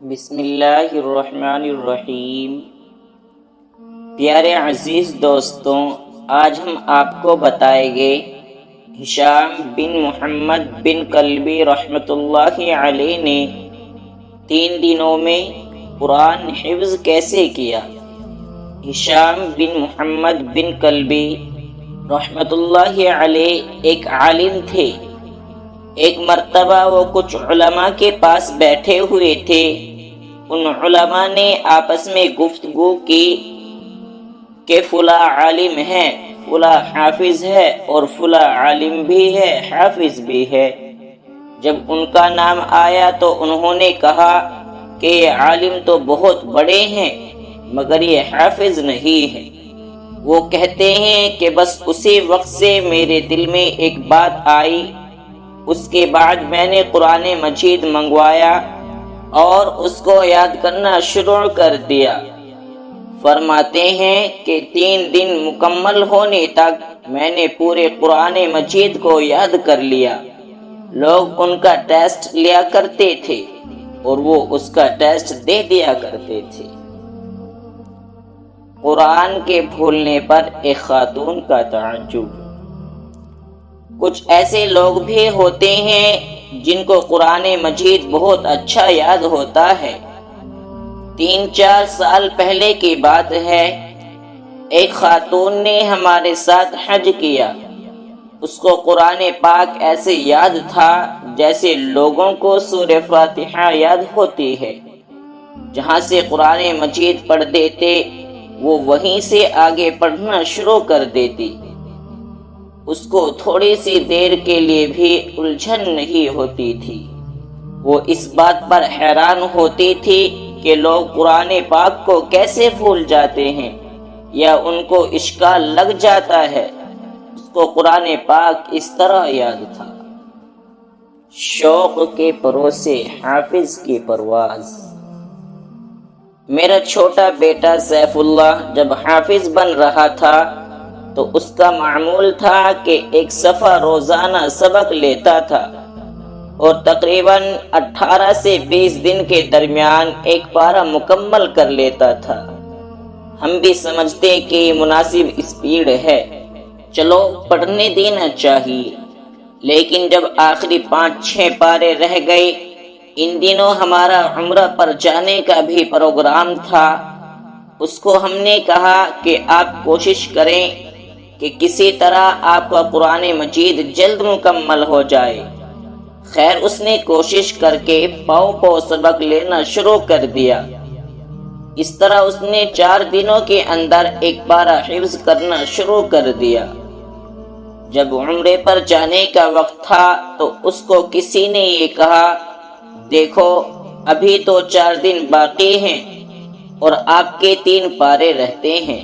بسم اللہ الرحمن الرحیم۔ پیارے عزیز دوستوں، آج ہم آپ کو بتائیں گے ہشام بن محمد بن کلبی رحمۃ اللہ علیہ نے 3 دنوں میں قرآن حفظ کیسے کیا۔ ہشام بن محمد بن کلبی رحمۃ اللہ علیہ ایک عالم تھے۔ ایک مرتبہ وہ کچھ علماء کے پاس بیٹھے ہوئے تھے۔ ان علماء نے آپس میں گفتگو کی کہ فلاں عالم ہے، فلاں حافظ ہے اور فلاں عالم بھی ہے، حافظ بھی ہے۔ جب ان کا نام آیا تو انہوں نے کہا کہ یہ عالم تو بہت بڑے ہیں مگر یہ حافظ نہیں ہے۔ وہ کہتے ہیں کہ بس اسی وقت سے میرے دل میں ایک بات آئی، اس کے بعد میں نے قرآن مجید منگوایا اور اس کو یاد کرنا شروع کر دیا۔ فرماتے ہیں کہ 3 دن مکمل ہونے تک میں نے پورے قرآن مجید کو یاد کر لیا۔ لوگ ان کا ٹیسٹ لیا کرتے تھے اور وہ اس کا ٹیسٹ دے دیا کرتے تھے۔ قرآن کے بھولنے پر ایک خاتون کا تعجب۔ کچھ ایسے لوگ بھی ہوتے ہیں جن کو قرآن مجید بہت اچھا یاد ہوتا ہے۔ 3-4 سال پہلے کی بات ہے، ایک خاتون نے ہمارے ساتھ حج کیا۔ اس کو قرآن پاک ایسے یاد تھا جیسے لوگوں کو سورہ فاتحہ یاد ہوتی ہے۔ جہاں سے قرآن مجید پڑھ دیتے وہ وہیں سے آگے پڑھنا شروع کر دیتی۔ اس کو تھوڑی سی دیر کے لیے بھی الجھن نہیں ہوتی تھی۔ وہ اس بات پر حیران ہوتی تھی کہ لوگ قرآن پاک کو کیسے بھول جاتے ہیں یا ان کو اشکال لگ جاتا ہے۔ اس کو قرآن پاک اس طرح یاد تھا۔ شوق کے پروں سے حافظ کی پرواز۔ میرا چھوٹا بیٹا سیف اللہ جب حافظ بن رہا تھا تو اس کا معمول تھا کہ ایک صفحہ روزانہ سبق لیتا تھا اور تقریباً 18 سے 20 دن کے درمیان ایک پارہ مکمل کر لیتا تھا۔ ہم بھی سمجھتے کہ یہ مناسب اسپیڈ ہے، چلو پڑھنے دینا چاہیے۔ لیکن جب آخری 5-6 پارے رہ گئے، ان دنوں ہمارا عمرہ پر جانے کا بھی پروگرام تھا۔ اس کو ہم نے کہا کہ آپ کوشش کریں کہ کسی طرح آپ کا قرآن مجید جلد مکمل ہو جائے۔ خیر اس نے کوشش کر کے پاؤ سبق لینا شروع کر دیا۔ اس طرح اس نے 4 دنوں کے اندر ایک پارہ حفظ کرنا شروع کر دیا۔ جب عمرے پر جانے کا وقت تھا تو اس کو کسی نے یہ کہا، دیکھو ابھی تو 4 دن باقی ہیں اور آپ کے 3 پارے رہتے ہیں۔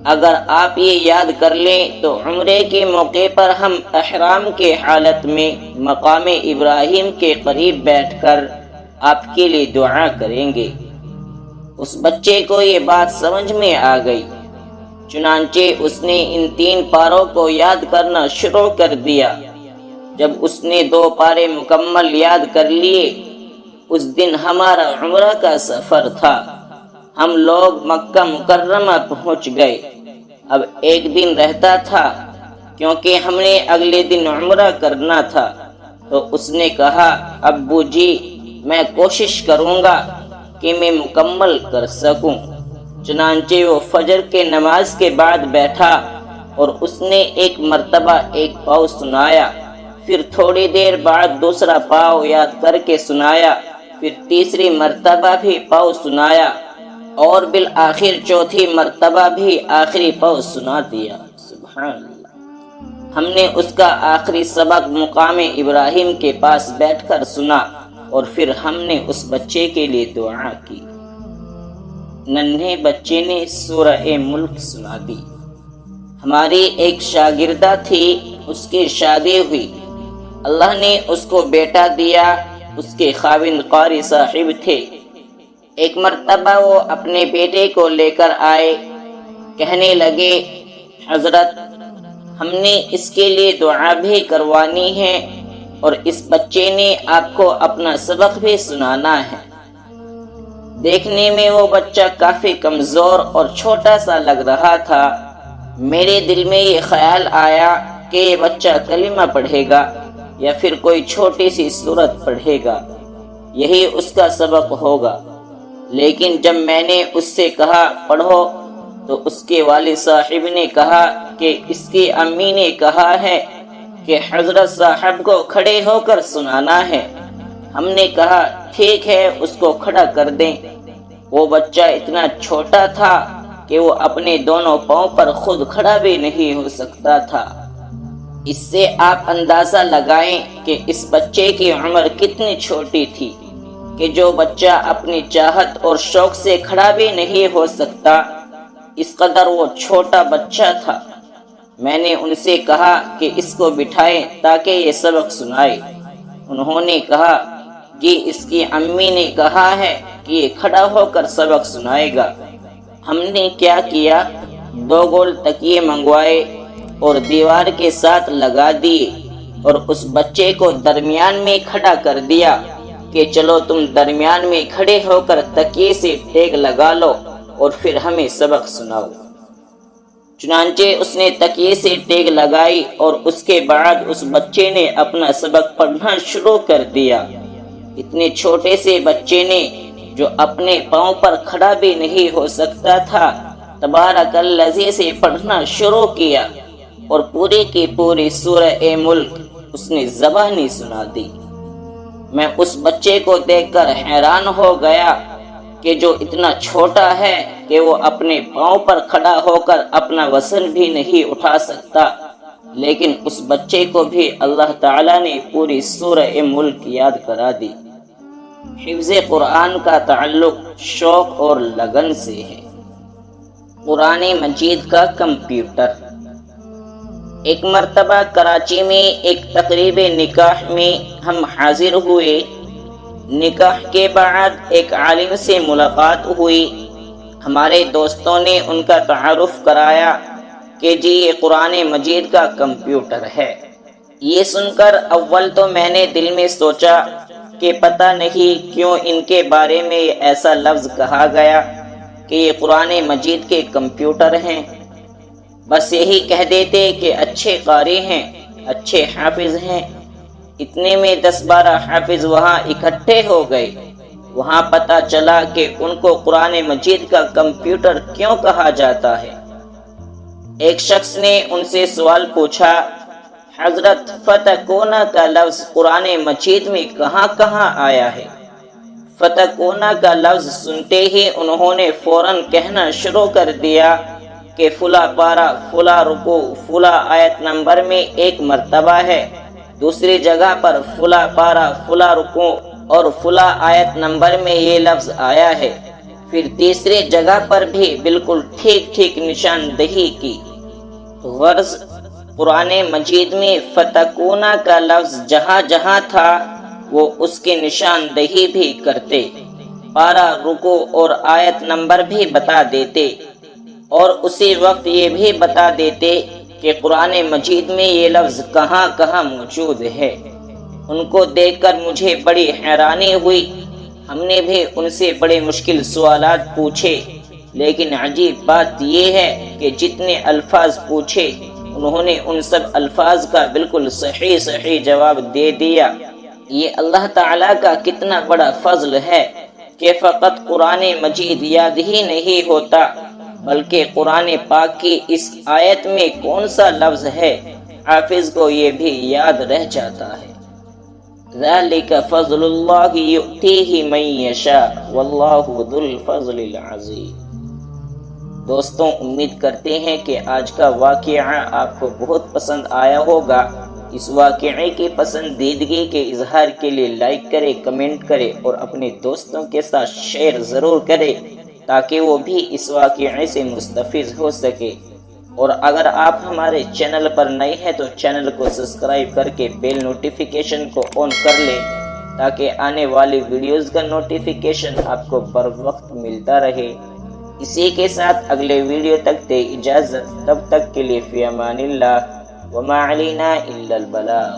اگر آپ یہ یاد کر لیں تو عمرے کے موقع پر ہم احرام کے حالت میں مقام ابراہیم کے قریب بیٹھ کر آپ کے لیے دعا کریں گے۔ اس بچے کو یہ بات سمجھ میں آ گئی، چنانچہ اس نے ان 3 پاروں کو یاد کرنا شروع کر دیا۔ جب اس نے 2 پارے مکمل یاد کر لیے، اس دن ہمارا عمرہ کا سفر تھا۔ ہم لوگ مکہ مکرمہ پہنچ گئے۔ اب ایک دن رہتا تھا کیونکہ ہم نے اگلے دن عمرہ کرنا تھا، تو اس نے کہا، ابو جی میں کوشش کروں گا کہ میں مکمل کر سکوں۔ چنانچہ وہ فجر کے نماز کے بعد بیٹھا اور اس نے ایک مرتبہ ایک پاؤ سنایا، پھر تھوڑی دیر بعد دوسرا پاؤ یاد کر کے سنایا، پھر تیسری مرتبہ بھی پاؤ سنایا اور بالآخر چوتھی مرتبہ بھی آخری پاؤ سنا دیا۔ سبحان اللہ۔ ہم نے اس کا آخری سبق مقام ابراہیم کے پاس بیٹھ کر سنا اور پھر ہم نے اس بچے کے لیے دعا کی۔ ننھے بچے نے سورہ ملک سنا دی۔ ہماری ایک شاگردہ تھی، اس کی شادی ہوئی، اللہ نے اس کو بیٹا دیا۔ اس کے خاوند قاری صاحب تھے۔ ایک مرتبہ وہ اپنے بیٹے کو لے کر آئے، کہنے لگے، حضرت ہم نے اس کے لیے دعا بھی کروانی ہے اور اس بچے نے آپ کو اپنا سبق بھی سنانا ہے۔ دیکھنے میں وہ بچہ کافی کمزور اور چھوٹا سا لگ رہا تھا۔ میرے دل میں یہ خیال آیا کہ یہ بچہ کلمہ پڑھے گا یا پھر کوئی چھوٹی سی سورت پڑھے گا، یہی اس کا سبق ہوگا۔ لیکن جب میں نے اس سے کہا پڑھو تو اس کے والد صاحب نے کہا کہ اس کی امی نے کہا ہے کہ حضرت صاحب کو کھڑے ہو کر سنانا ہے۔ ہم نے کہا ٹھیک ہے، اس کو کھڑا کر دیں۔ وہ بچہ اتنا چھوٹا تھا کہ وہ اپنے دونوں پاؤں پر خود کھڑا بھی نہیں ہو سکتا تھا۔ اس سے آپ اندازہ لگائیں کہ اس بچے کی عمر کتنی چھوٹی تھی کہ جو بچہ اپنی چاہت اور شوق سے کھڑا بھی نہیں ہو سکتا، اس قدر وہ چھوٹا بچہ تھا۔ میں نے ان سے کہا کہ اس کو بٹھائیں تاکہ یہ سبق سنائے۔ انہوں نے کہا کہ اس کی امی نے کہا ہے کہ یہ کھڑا ہو کر سبق سنائے گا۔ ہم نے کیا کیا، 2 گول تکیے منگوائے اور دیوار کے ساتھ لگا دیے اور اس بچے کو درمیان میں کھڑا کر دیا کہ چلو تم درمیان میں کھڑے ہو کر تکیے سے ٹیک لگا لو اور پھر ہمیں سبق سناؤ۔ چنانچہ اس نے تکیے سے ٹیک لگائی اور اس کے بعد اس بچے نے اپنا سبق پڑھنا شروع کر دیا۔ اتنے چھوٹے سے بچے نے جو اپنے پاؤں پر کھڑا بھی نہیں ہو سکتا تھا، تبارک الذی سے پڑھنا شروع کیا اور پوری کی پوری سورہ ملک اس نے زبانی سنا دی۔ میں اس بچے کو دیکھ کر حیران ہو گیا کہ جو اتنا چھوٹا ہے کہ وہ اپنے پاؤں پر کھڑا ہو کر اپنا وزن بھی نہیں اٹھا سکتا، لیکن اس بچے کو بھی اللہ تعالیٰ نے پوری سورہ ملک یاد کرا دی۔ حفظ قرآن کا تعلق شوق اور لگن سے ہے۔ قرآن مجید کا کمپیوٹر۔ ایک مرتبہ کراچی میں ایک تقریب نکاح میں ہم حاضر ہوئے۔ نکاح کے بعد ایک عالم سے ملاقات ہوئی۔ ہمارے دوستوں نے ان کا تعارف کرایا کہ جی یہ قرآن مجید کا کمپیوٹر ہے۔ یہ سن کر اول تو میں نے دل میں سوچا کہ پتہ نہیں کیوں ان کے بارے میں ایسا لفظ کہا گیا کہ یہ قرآن مجید کے کمپیوٹر ہیں۔ بس یہی کہہ دیتے کہ اچھے قاری ہیں، اچھے حافظ ہیں۔ اتنے میں 10-12 حافظ وہاں اکٹھے ہو گئے۔ وہاں پتہ چلا کہ ان کو قرآن مجید کا کمپیوٹر کیوں کہا جاتا ہے۔ ایک شخص نے ان سے سوال پوچھا، حضرت فتکونا کا لفظ قرآن مجید میں کہاں کہاں آیا ہے؟ فتکونا کا لفظ سنتے ہی انہوں نے فوراً کہنا شروع کر دیا کہ فلاں پارہ، فلاں رکوع، فلاں آیت نمبر میں 1 مرتبہ ہے، دوسری جگہ پر فلاں پارہ، فلاں رکوع اور فلاں آیت نمبر میں یہ لفظ آیا ہے۔ پھر تیسری جگہ پر بھی بالکل ٹھیک نشاندہی کی۔ غرض قرآن مجید میں فتکونا کا لفظ جہاں جہاں تھا وہ اس کی نشاندہی بھی کرتے، پارہ، رکوع اور آیت نمبر بھی بتا دیتے، اور اسی وقت یہ بھی بتا دیتے کہ قرآن مجید میں یہ لفظ کہاں کہاں موجود ہے۔ ان کو دیکھ کر مجھے بڑی حیرانی ہوئی۔ ہم نے بھی ان سے بڑے مشکل سوالات پوچھے، لیکن عجیب بات یہ ہے کہ جتنے الفاظ پوچھے انہوں نے ان سب الفاظ کا بالکل صحیح جواب دے دیا۔ یہ اللہ تعالیٰ کا کتنا بڑا فضل ہے کہ فقط قرآن مجید یاد ہی نہیں ہوتا، بلکہ قرآن پاک کی اس آیت میں کون سا لفظ ہے حافظ کو یہ بھی یاد رہ جاتا ہے۔ ذالک فضل اللہ یؤتیہ من یشاء واللہ ذو الفضل العظیم۔ دوستوں، امید کرتے ہیں کہ آج کا واقعہ آپ کو بہت پسند آیا ہوگا۔ اس واقعے کی پسندیدگی کے اظہار کے لیے لائک کرے، کمنٹ کرے اور اپنے دوستوں کے ساتھ شیئر ضرور کرے تاکہ وہ بھی اس واقعے سے مستفید ہو سکے۔ اور اگر آپ ہمارے چینل پر نئے ہیں تو چینل کو سبسکرائب کر کے بیل نوٹیفیکیشن کو آن کر لیں تاکہ آنے والی ویڈیوز کا نوٹیفیکیشن آپ کو بر وقت ملتا رہے۔ اسی کے ساتھ اگلے ویڈیو تک دے اجازت، تب تک کے لیے فی امان اللہ، وما علینا الا البلاغ۔